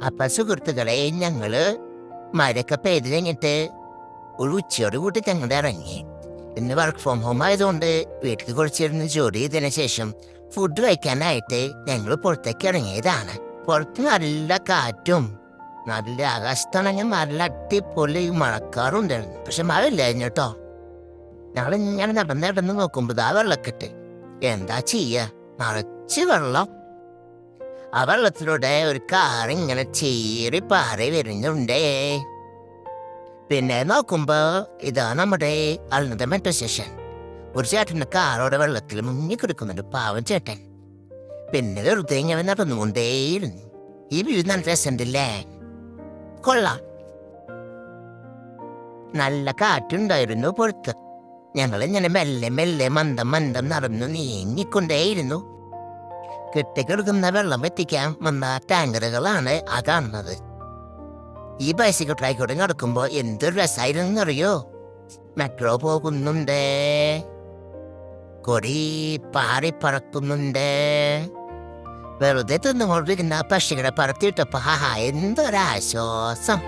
അപ്പൊ സുഹൃത്തുക്കളെ, ഞങ്ങള് മഴയൊക്കെ പെയ്ത് കഴിഞ്ഞിട്ട് ഒരു ഉച്ചയോട് കൂട്ടി ഞങ്ങൾ ഇറങ്ങി. ഇന്ന് വർക്ക് ഫ്രോം ഹോം ആയതുകൊണ്ട് വീട്ടിൽ കുറച്ചിരുന്ന് ജോലി ചെയ്തതിനു ശേഷം ഫുഡ് കഴിക്കാനായിട്ട് ഞങ്ങൾ പുറത്തേക്ക് ഇറങ്ങിയതാണ്. പുറത്ത് നല്ല കാറ്റും നല്ല ആകാശത്താണെങ്കിൽ നല്ല അടിപൊളി മഴക്കാറുണ്ടായിരുന്നു. പക്ഷെ മഴ ഇല്ലായിരുന്നു കേട്ടോ. ഞങ്ങൾ ഇങ്ങനെ നടന്ന് നോക്കുമ്പോൾ ആ വെള്ളക്കെട്ട്. എന്താ ചെയ്യ, നിറച്ച് വെള്ളം. ആ വെള്ളത്തിലൂടെ ഒരു കാർ ഇങ്ങനെ ചീറി പാറി വരുന്നുണ്ടേ. പിന്നെ നോക്കുമ്പോ ഇതാ നമ്മുടെ അൽനദ മെട്രോ സ്റ്റേഷൻ. ഒരു ചേട്ടന്റെ കാറോടെ വെള്ളത്തിൽ മുങ്ങിക്കിടക്കുന്നുണ്ട്, പാവം ചേട്ടൻ. പിന്നെ വെറുതെ ഇങ്ങനെ നടന്നുകൊണ്ടേയിരുന്നു. ഈ വ്യൂ നല്ല രസമുണ്ടല്ലേ, കൊള്ളാം. നല്ല കാറ്റുണ്ടായിരുന്നു പുറത്ത്. ഞങ്ങൾ ഇങ്ങനെ മെല്ലെ മെല്ലെ മന്ദം നടന്നു നീങ്ങിക്കൊണ്ടേയിരുന്നു. കെട്ടിക്കിടക്കുന്ന വെള്ളം എത്തിക്കാൻ വന്ന ടാങ്കറുകളാണ് ആ കാണുന്നത്. ഈ ബൈസിക്കിൾ ട്രാക്കിലൂടെ നടക്കുമ്പോ എന്തൊരു രസമായിരുന്നറിയോ. മെട്രോ പോകുന്നുണ്ട്, കൊടി പാറി പറക്കുന്നുണ്ട്. വെറുതെ തിന്നുകൊണ്ടിരുന്ന പക്ഷികളെ പറത്തിയിട്ടപ്പോ എന്തൊരാശ്വാസം.